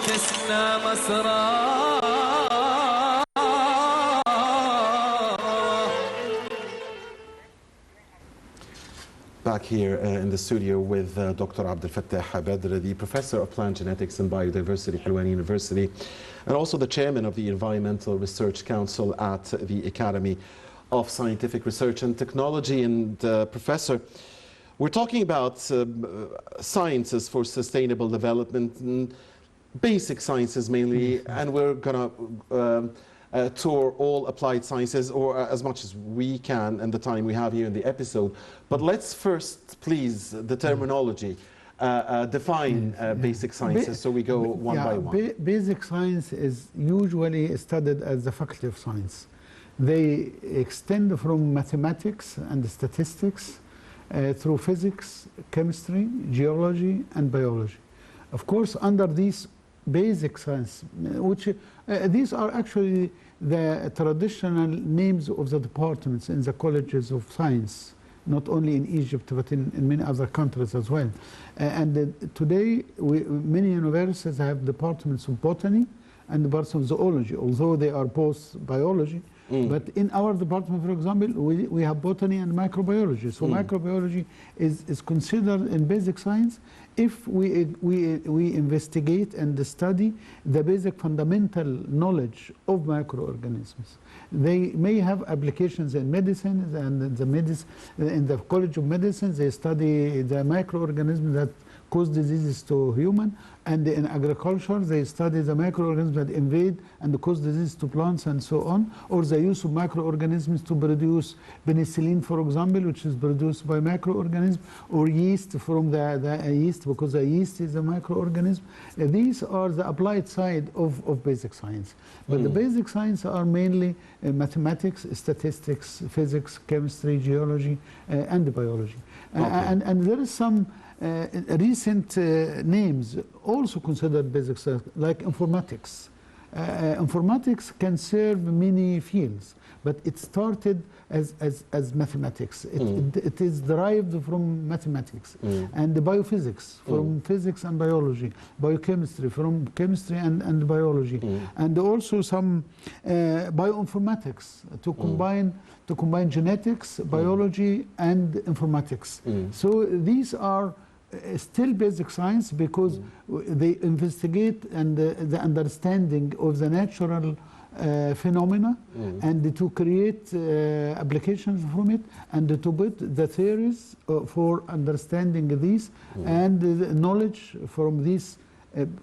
ونسنا مسرى. Back here in the studio with Dr. Abdel Fattah Badr, the Professor of Plant Genetics and Biodiversity at Hulwani University, and also the Chairman of the Environmental Research Council at the Academy of Scientific Research and Technology. And Professor, we're talking about sciences for sustainable development, and basic sciences mainly, and we're going to tour all applied sciences, or as much as we can in the time we have here in the episode. But let's first, please, the terminology, define basic sciences, so we go one by one. Basic science is usually studied as the faculty of science. They extend from mathematics and statistics through physics, chemistry, geology, and biology. Of course, under these basic science, which these are actually the traditional names of the departments in the colleges of science, not only in Egypt but in many other countries as well. Today, many universities have departments of botany and departments of zoology, although they are both biology. But in our department, for example, we have botany and microbiology. So microbiology is considered in basic science if we investigate and study the basic fundamental knowledge of microorganisms. They may have applications in medicine, and in the College of Medicine, they study the microorganisms that cause diseases to human, and in agriculture they study the microorganisms that invade and cause disease to plants and so on, or the use of microorganisms to produce penicillin, for example, which is produced by microorganisms, or yeast from the yeast, because the yeast is a microorganism. These are the applied side of basic science. But the basic science are mainly mathematics, statistics, physics, chemistry, geology, and biology. And there is some recent names also considered basic science, like informatics. Informatics can serve many fields, but it started as mathematics. It is derived from mathematics, and the biophysics from physics and biology, biochemistry from chemistry and biology, and also some bioinformatics to combine genetics, biology, and informatics. So these are still basic science because they investigate and the understanding of the natural phenomena, and to create applications from it, and to put the theories for understanding these, and the knowledge from these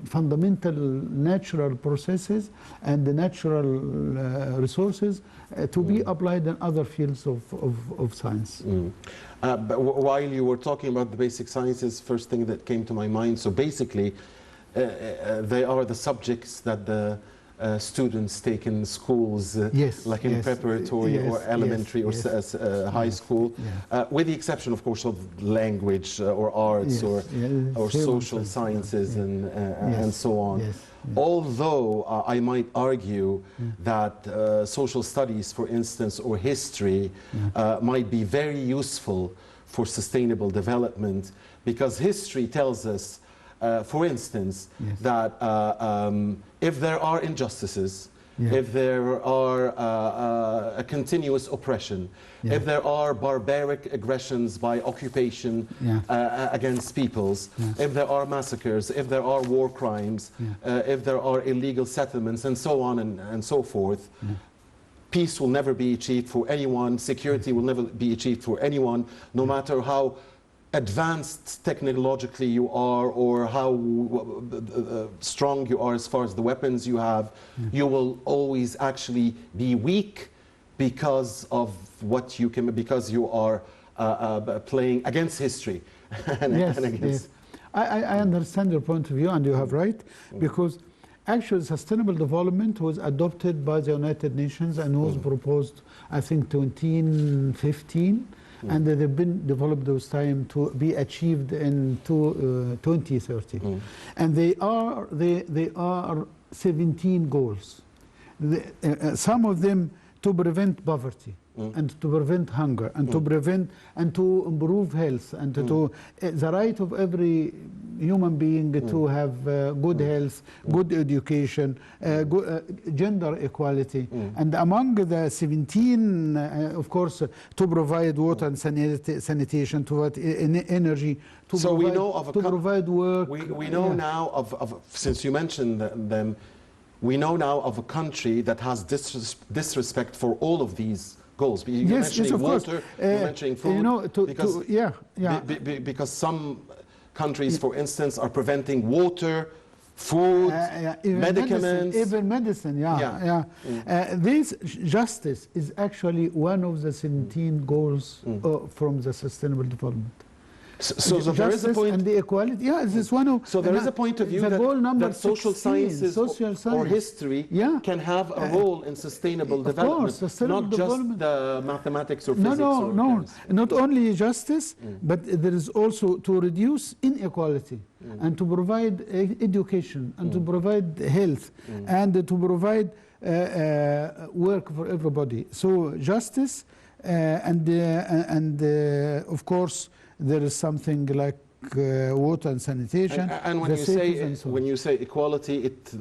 fundamental natural processes and the natural resources to be applied in other fields of science. But while you were talking about the basic sciences, first thing that came to my mind, so basically they are the subjects that the students take in schools, like in preparatory or elementary or high school, with the exception, of course, of language or arts or social sciences and so on. Although I might argue that social studies, for instance, or history might be very useful for sustainable development, because history tells us, for instance, that if there are injustices, if there are a continuous oppression, if there are barbaric aggressions by occupation against peoples, if there are massacres, if there are war crimes, if there are illegal settlements, and so on and so forth, peace will never be achieved for anyone, security will never be achieved for anyone, no matter how advanced technologically you are or how strong you are as far as the weapons you have. You will always actually be weak because of what you can, because you are playing against history. I understand your point of view, and you have right, because actually sustainable development was adopted by the United Nations and was proposed, I think, 2015. And they've been developed those time to be achieved in 2030. And they are 17 goals. Some of them to prevent poverty, and to prevent hunger, and to prevent and to improve health, and to the right of every human being to have good health, good education, gender equality. And among the 17, of course, to provide water and sanitation, to provide energy, to So provide, we know of a to provide work. We know now of, since you mentioned them, we know now of a country that has disrespect for all of these goals. You're mentioning of course. water, you're mentioning food. You know, because, because some countries, for instance, are preventing water, food, medicaments. Even medicine, this justice is actually one of the 17 goals from the Sustainable Development. So there is a point, and the equality. Yeah, this is one of. So there is a point of view that social 16, sciences or history can have a role in sustainable development, not just the mathematics or physics. No. Not only justice, but there is also to reduce inequality and to provide education and to provide health and to provide work for everybody. So justice and of course. There is something like water and sanitation. And when you say equality, it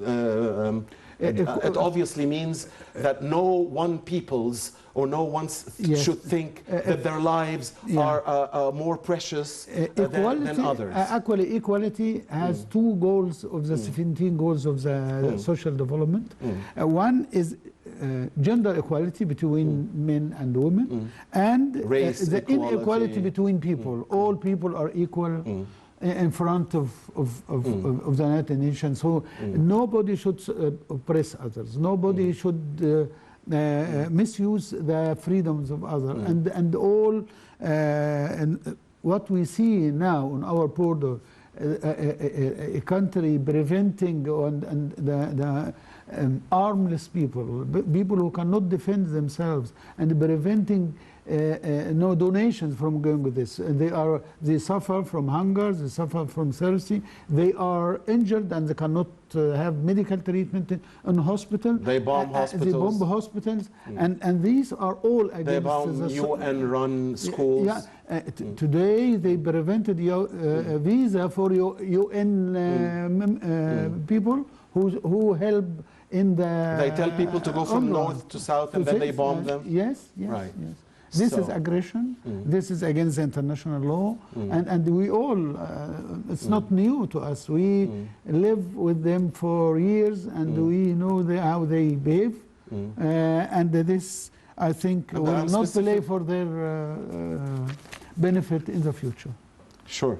obviously means that no one people's or no one should think that their lives are more precious than others. Actually, equality has two goals of the 17 goals of the social development. One is gender equality between men and women, and the inequality between people. All people are equal in front of the United Nations. So nobody should oppress others. Nobody should misuse the freedoms of others. And all what we see now on our border, a country preventing the armless people, people who cannot defend themselves, and preventing no donations from going with this. They suffer from hunger, they suffer from thirsty, they are injured and they cannot have medical treatment in hospital. They bomb hospitals. They bomb hospitals, and these are all against they bomb UN-run schools. Today they prevented visa for UN people who help in the. They tell people to go from north to south, and then they bomb them. Yes. This is aggression. This is against international law, and we all. It's not new to us. We live with them for years, and we know how they behave. And this, I think, will not play for their benefit in the future. Sure.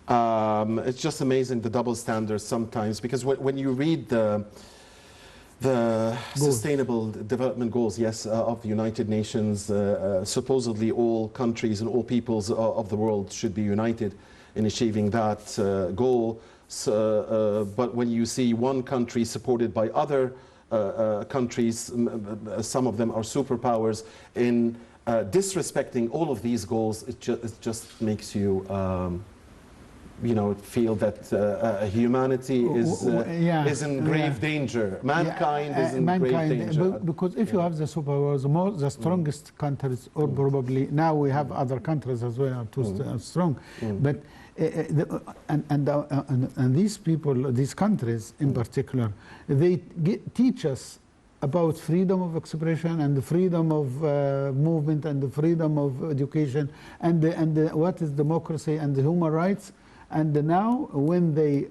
It's just amazing the double standards sometimes, because when you read the Sustainable Development Goals, of the United Nations, supposedly all countries and all peoples of the world should be united in achieving that goal. But when you see one country supported by other countries, some of them are superpowers, in disrespecting all of these goals, it just makes you feel that humanity is in grave danger. Mankind is in grave danger. Because if you have the superpowers, the strongest countries, or probably now we have other countries as well are too strong, but and these people, these countries in particular, they teach us about freedom of expression and the freedom of movement and the freedom of education and what is democracy and the human rights. And now when they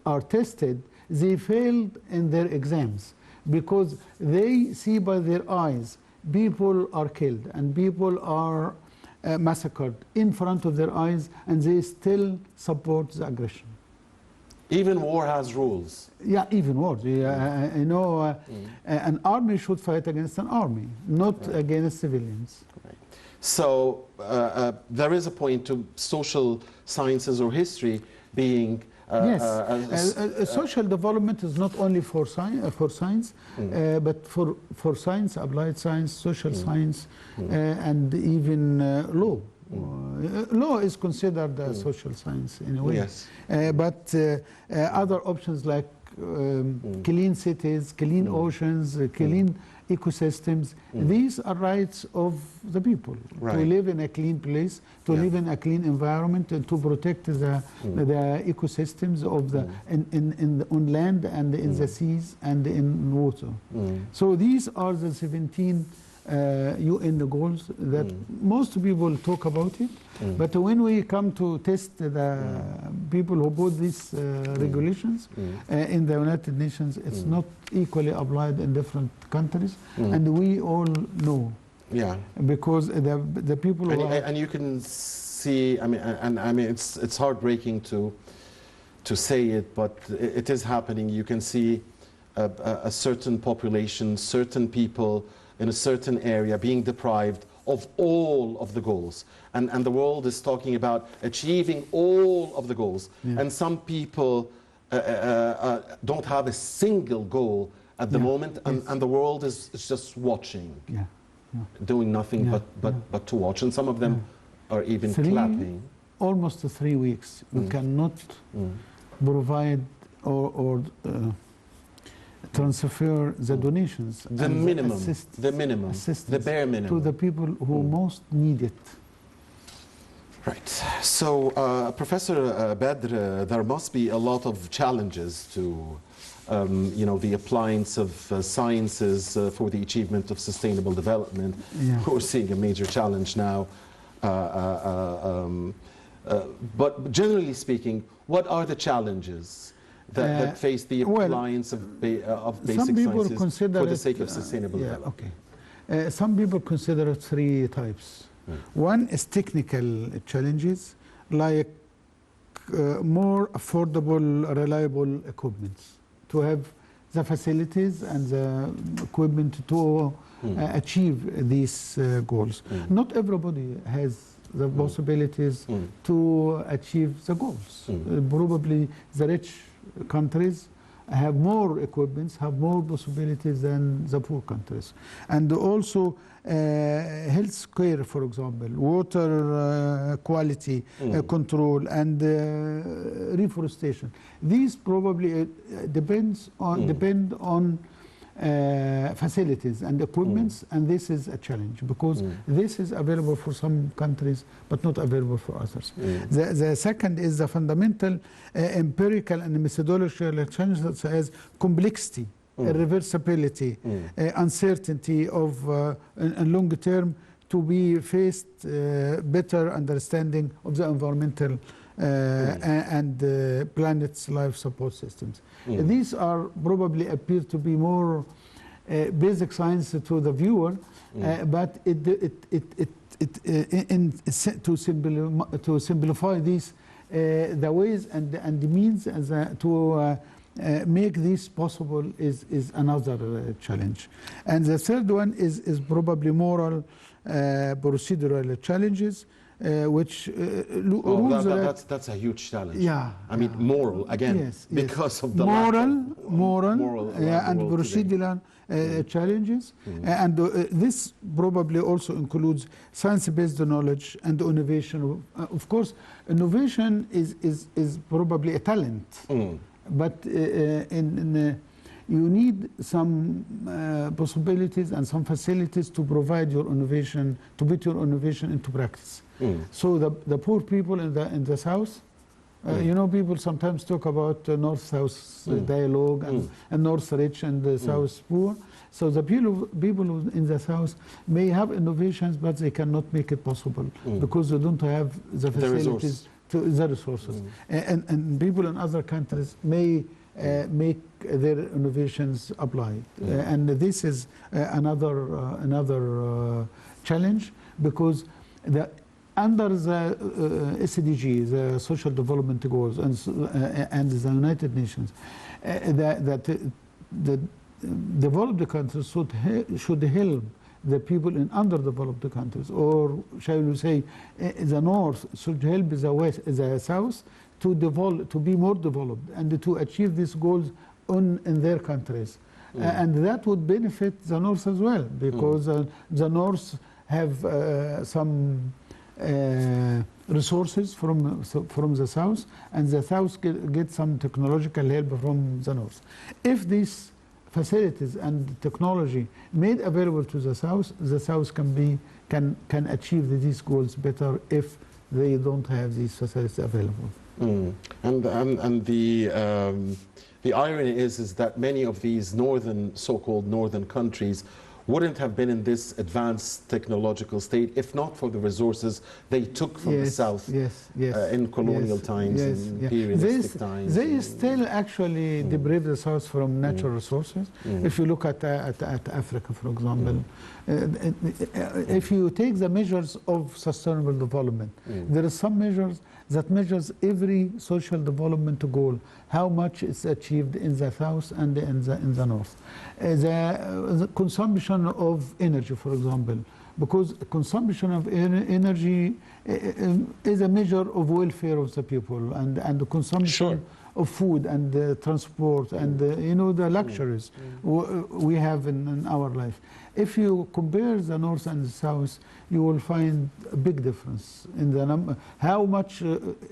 are tested, they failed in their exams because they see by their eyes people are killed and people are massacred in front of their eyes, and they still support the aggression. Even war has rules. Yeah, even war. An army should fight against an army, not against civilians. Right. So there is a point to social sciences or history being social development is not only for science, but for science, applied science, social science, and even law. Law is considered a social science in a way. Yes. But other options like clean cities, clean oceans, clean ecosystems. These are rights of the people to live in a clean place, to live in a clean environment, and to protect the ecosystems of the on land and in the seas and in water. So these are the 17 UN goals that most people talk about it, but when we come to test the people who put these regulations in the United Nations, it's not equally applied in different countries, and we all know. Yeah. Because the people who and you can see, I mean, it's heartbreaking to say it, but it is happening. You can see a certain population, certain people in a certain area being deprived of all of the goals. And the world is talking about achieving all of the goals. And some people don't have a single goal at the moment, and the world is just watching, doing nothing but to watch. And some of them are even clapping. Almost 3 weeks. We cannot provide or transfer the donations, the minimum, the bare minimum to the people who most need it. Right. So, Professor Badr, there must be a lot of challenges to, you know, the appliance of sciences for the achievement of sustainable development. We're seeing a major challenge now. But generally speaking, what are the challenges that face the appliance of basic sciences for the sake of sustainable development? Okay. Some people consider 3 types. One is technical challenges, like more affordable, reliable equipment, to have the facilities and the equipment to achieve these goals. Not everybody has the possibilities to achieve the goals. Probably the rich countries have more equipment, have more possibilities than the poor countries. And also health care, for example, water quality control, and reforestation. These probably depend on facilities and equipments, and this is a challenge because this is available for some countries but not available for others. The second is the fundamental empirical and methodological challenges, such as complexity, irreversibility, uncertainty of in long term, to be faced better understanding of the environmental and planet's life support systems. These are probably appear to be more basic science to the viewer, but to simplify these, the ways and the means to make this possible is another challenge. And the third one is probably moral procedural challenges, which that's a huge challenge. Yeah, I mean, moral again, because of the moral and procedural challenges, and this probably also includes science-based knowledge and innovation. Of course, innovation is probably a talent, but you need some possibilities and some facilities to provide your innovation, to put your innovation into practice. So the poor people in the South, you know, people sometimes talk about North-South dialogue and North rich and the South poor. So the people in the South may have innovations, but they cannot make it possible because they don't have the facilities, the resources. And people in other countries may make their innovations applied. And this is another challenge, because under the SDG, the Social Development Goals, and the United Nations, the developed countries should help the people in underdeveloped countries, or shall we say, the North should help the South to be more developed and to achieve these goals in their countries. And that would benefit the North as well, because the North have some resources from the South, and the South get some technological help from the North. If these facilities and technology made available to the South can achieve these goals better if they don't have these facilities available. And the irony is that many of these so-called northern countries wouldn't have been in this advanced technological state if not for the resources they took from the South in colonial times and imperialistic times. They still actually deprive the South from natural resources. If you look at Africa, for example, if you take the measures of sustainable development, there are some measures that measures every social development goal, how much is achieved in the South and in the North. The consumption of energy, for example, because consumption of energy is a measure of welfare of the people, and the consumption of food and transport and the luxuries we have in our life. If you compare the North and the South, you will find a big difference in the number, how much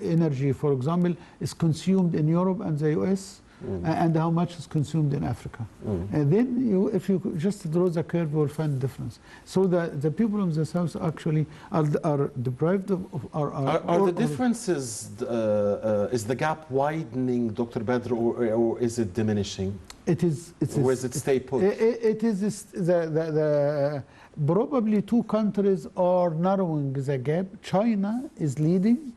energy, for example, is consumed in Europe and the US, and how much is consumed in Africa. And then if you just draw the curve, you will find the difference. So the people in the South actually are deprived of... Are the differences, is the gap widening, Dr. Badr, or is it diminishing? It is. Or is it stay put? It is probably two countries are narrowing the gap. China is leading.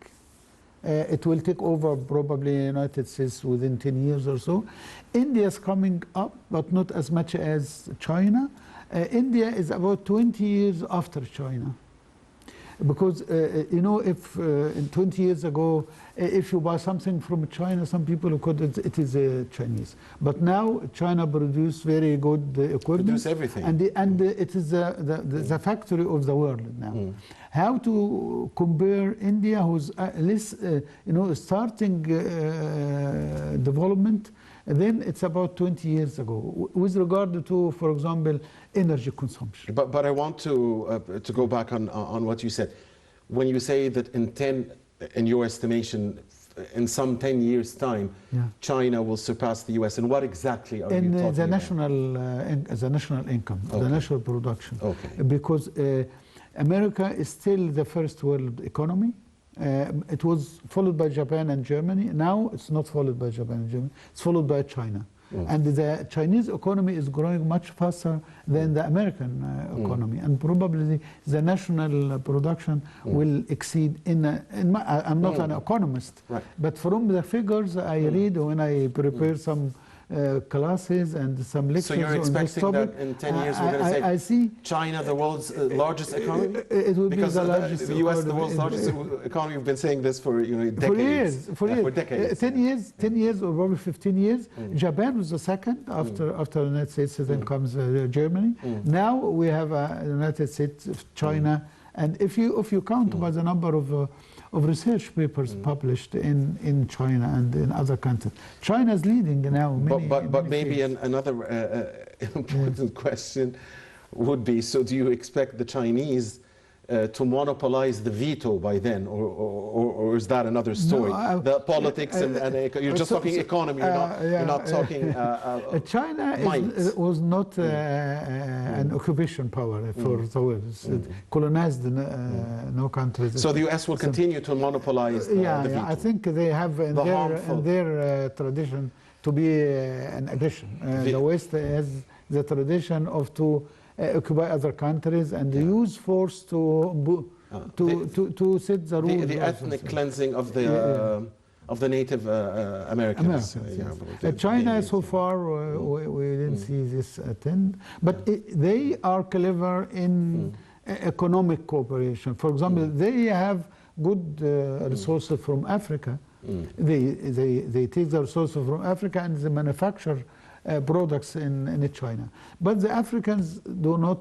It will take over probably the United States within 10 years or so. India is coming up, but not as much as China. India is about 20 years after China. Because, if in 20 years ago, if you buy something from China, some people could, it is Chinese. But now China produces very good equipment. Produce everything. And it is the factory of the world now. How to compare India, who's starting development, then it's about 20 years ago, with regard to, for example, energy consumption. But I want to go back on what you said. When you say that in your estimation, in some 10 years' time, China will surpass the US, and what exactly are you talking about? The national income, the national production. Okay. Because America is still the first world economy. It was followed by Japan and Germany. Now it's not followed by Japan and Germany. It's followed by China. And the Chinese economy is growing much faster than the American economy. And probably the national production will exceed I'm not an economist, but from the figures I read when I prepare some classes and some lectures. So you're expecting on this topic, that in 10 years we're going to say China, the world's largest economy? It will be the largest the US, the world's largest economy. You've been saying this for decades. For years. For decades. 10 years or probably 15 years. Japan was the second after the United States, then comes Germany. Now we have the United States, China, and if you count by the number of research papers published in China and in other countries, China is leading now. But maybe another important question would be: so do you expect the Chinese to monopolize the veto by then, or is that another story? No, the politics and you're just talking economy. You're not talking. China was not an occupation power for the world. It colonized no countries. So the US will continue to monopolize the veto. I think they have in their tradition to be an addition. The West has the tradition of to occupy other countries and use force to set the rules. The ethnic cleansing of the Native Americans. China, so far, we didn't see this attend. But they are clever in economic cooperation. For example, they have good resources from Africa. They take the resources from Africa and they manufacture products in China. But the Africans do not,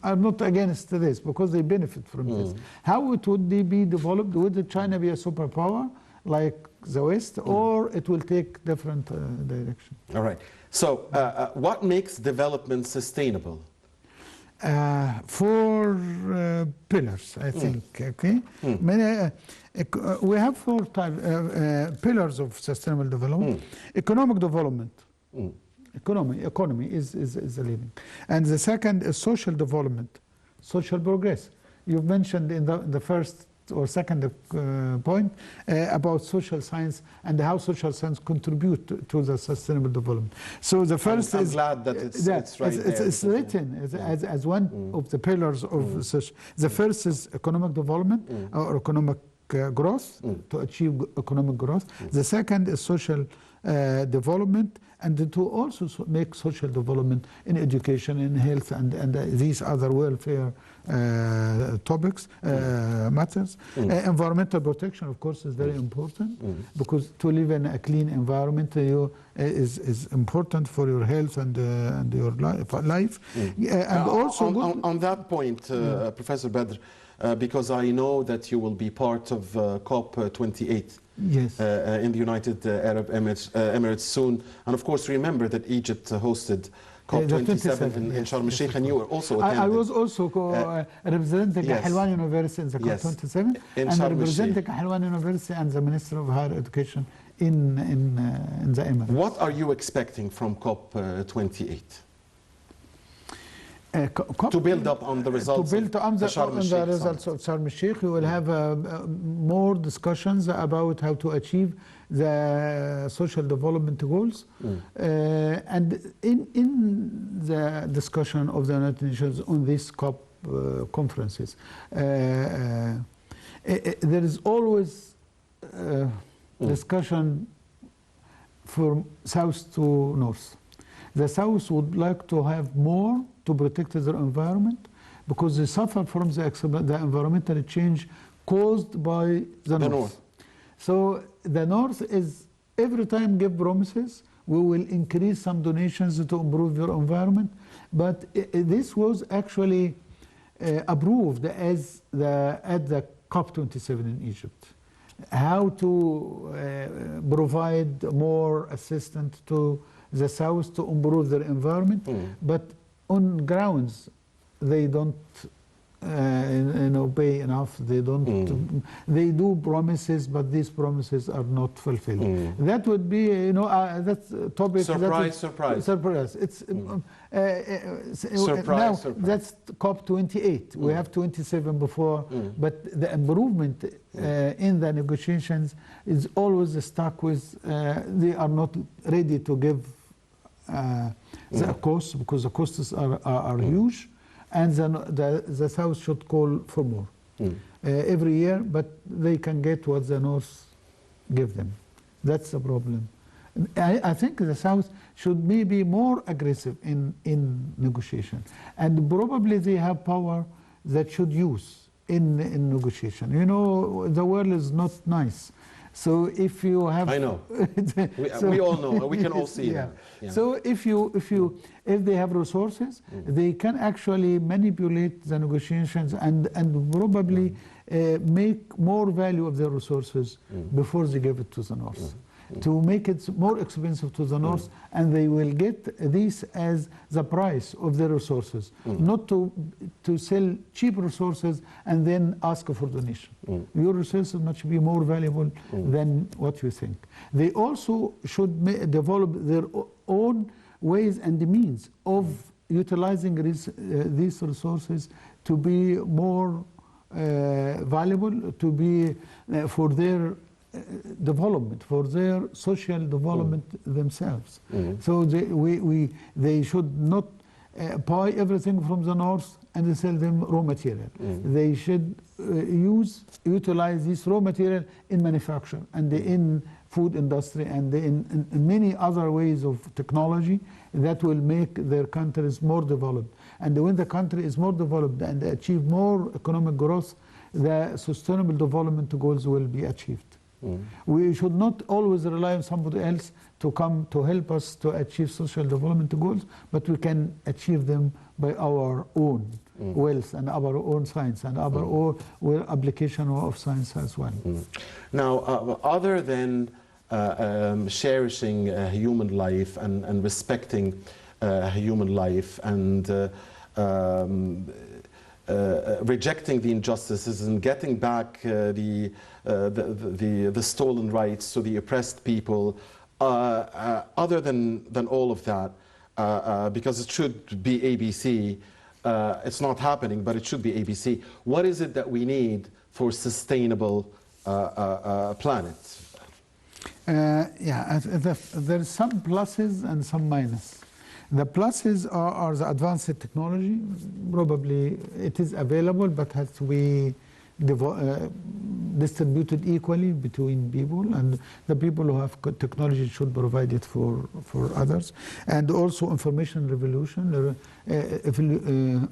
are not against this because they benefit from this. How it would be developed? Would China be a superpower like the West, or it will take different direction? All right. So what makes development sustainable? four pillars, I think. Okay, we have four pillars of sustainable development. Economic development. Economy is the leading, and the second is social development, social progress. You've mentioned in the first or second point about social science and how social science contribute to the sustainable development. So the first I'm is glad that it's right there. It's written as one of the pillars of social. The first is economic development or economic growth, to achieve economic growth. The second is social development, and to also make social development in education, in health, and these other welfare topics, matters. Environmental protection, of course, is very important, because to live in a clean environment is important for your health and your life. And also on that point, Professor Badr, because I know that you will be part of COP28. Yes. In the United Arab Emirates soon. And of course, remember that Egypt hosted COP27 in Sharm el-Sheikh, and you were also attending. I was also representing Halwan University in the COP27, and representing Halwan University and the Minister of Higher Education in the Emirates. What are you expecting from COP28? To build up on the results of Sharm el-Sheikh, you will have more discussions about how to achieve the social development goals. And in the discussion of the United Nations on these COP conferences, there is always discussion from south to north. The south would like to have more to protect their environment, because they suffer from the environmental change caused by the north. So the north is every time give promises, we will increase some donations to improve your environment, but this was actually approved at the COP27 in Egypt. How to provide more assistance to the south to improve their environment, but on grounds they don't pay enough. They don't. They do promises, but these promises are not fulfilled. That would be, that's a topic. Surprise! It's surprise! Now that's COP28. We have 27 before, but the improvement in the negotiations is always stuck with. They are not ready to give the costs, because the costs are huge. And the South should call for more every year, but they can get what the North give them. That's the problem. I think the South should maybe more aggressive in negotiation, and probably they have power that should use in negotiation. The world is not nice. So if you have, I know, we all know, we can all see that. Yeah. So if they have resources, they can actually manipulate the negotiations and probably make more value of their resources before they give it to the North. To make it more expensive to the North, and they will get this as the price of their resources, not to sell cheap resources and then ask for donation. Your resources must be more valuable than what you think. They also should develop their own ways and means of utilizing these resources to be more valuable, to be for their development, for their social development themselves. So they should not buy everything from the North and sell them raw material. They should utilize this raw material in manufacture and in food industry and in many other ways of technology that will make their countries more developed. And when the country is more developed and achieve more economic growth, the sustainable development goals will be achieved. We should not always rely on somebody else to come to help us to achieve social development goals, but we can achieve them by our own wealth and our own science and our own application of science as well. Now, other than cherishing human life and respecting human life and rejecting the injustices and getting back the stolen rights to the oppressed people. Other than all of that, because it should be ABC, it's not happening, but it should be ABC. What is it that we need for sustainable planet? Yeah, there's some pluses and some minuses. The pluses are the advanced technology. Probably it is available, but has to be distributed equally between people, and the people who have technology should provide it for others. And also information revolution,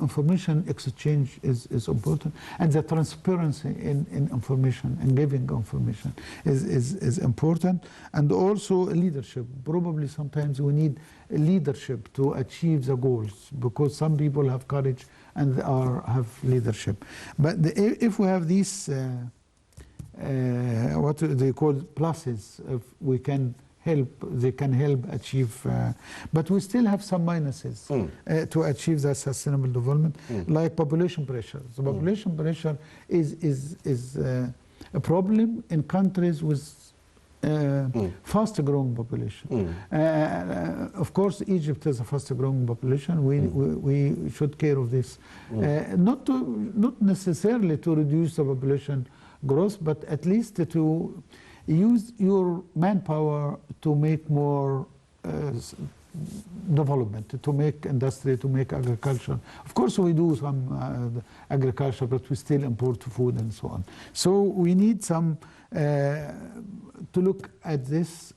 information exchange is important, and the transparency in information and giving information is important, and also leadership. Probably sometimes we need leadership to achieve the goals, because some people have courage and have leadership. But if we have these, what they call pluses, if we can help, they can help achieve, but we still have some minuses to achieve that sustainable development, like population pressure. The population pressure is a problem in countries with fast growing population. Of course, Egypt is a fast growing population. We should care of this. Not necessarily to reduce the population growth, but at least to use your manpower to make more development, to make industry, to make agriculture. Of course, we do some agriculture, but we still import food and so on. So we need some to look at this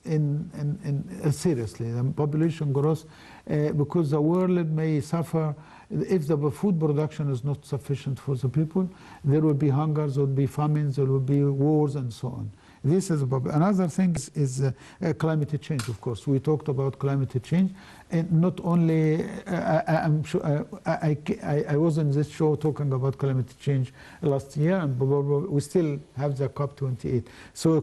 seriously, the population growth, because the world may suffer if the food production is not sufficient for the people. There will be hunger, there will be famines, there will be wars, and so on. This is another thing is climate change. Of course, we talked about climate change, and not only I'm sure I was on this show talking about climate change last year, and we still have the COP28. So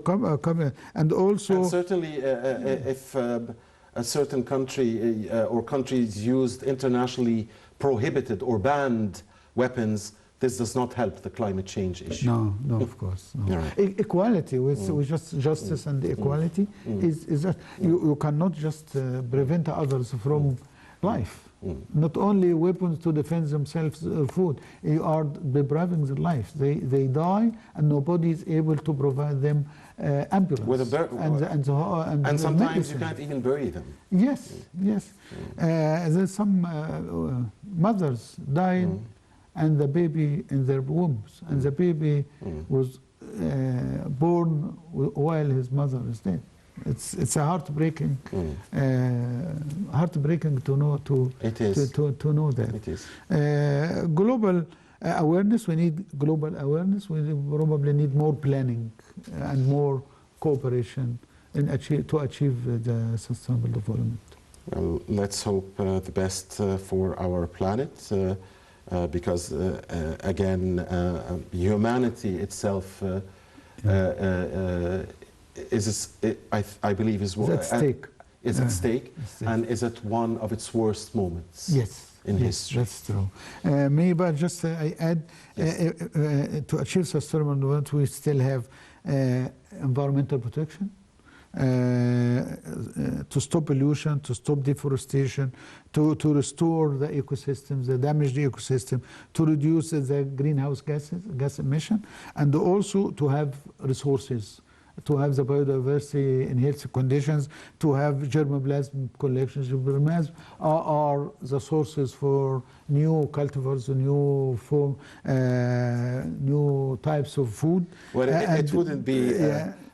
and also, and certainly if a certain country or countries used internationally prohibited or banned weapons, this does not help the climate change issue. No, of course. No. Right. Equality, with just justice and equality, is that you cannot just prevent others from life. Not only weapons to defend themselves, food. You are depriving their life. They die, and nobody is able to provide them ambulance. With and sometimes medicine. You can't even bury them. Yes. There's some mothers died, and the baby in their wombs, and the baby was born while his mother is dead. It's a heartbreaking to know to know that. It is. Global awareness. We need global awareness. We probably need more planning and more cooperation to achieve the sustainable development. Well, let's hope the best for our planet. Because again, humanity itself I believe is at stake. Is at stake, and is at one of its worst moments. Yes. In history. That's true. Maybe just I add, to achieve sustainable development, we still have environmental protection. To stop pollution, to stop deforestation, to restore the ecosystems, the damaged ecosystem, to reduce the greenhouse gas emission, and also to have resources, to have the biodiversity in healthy conditions, to have germplasm collections. Germplasm are the sources for new cultivars, new types of food. Well, it wouldn't be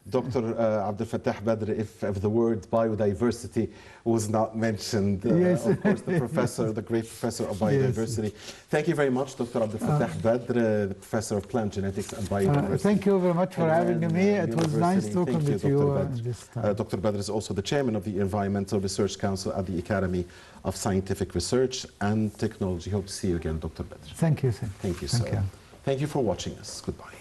Dr. Abdel Fattah Badr if the word biodiversity was not mentioned. Yes. Of course, the great professor of biodiversity. Yes. Thank you very much, Dr. Abdel Fattah Badr, the professor of plant genetics and biodiversity. Thank you very much for having me. It was nice talking with you this time. Dr. Badr is also the chairman of the Environmental Research Council at the Academy of Scientific Research and Technology. Hope to see you again, Dr. Badr. Thank you, sir. Thank you, sir. Thank you for watching us. Goodbye.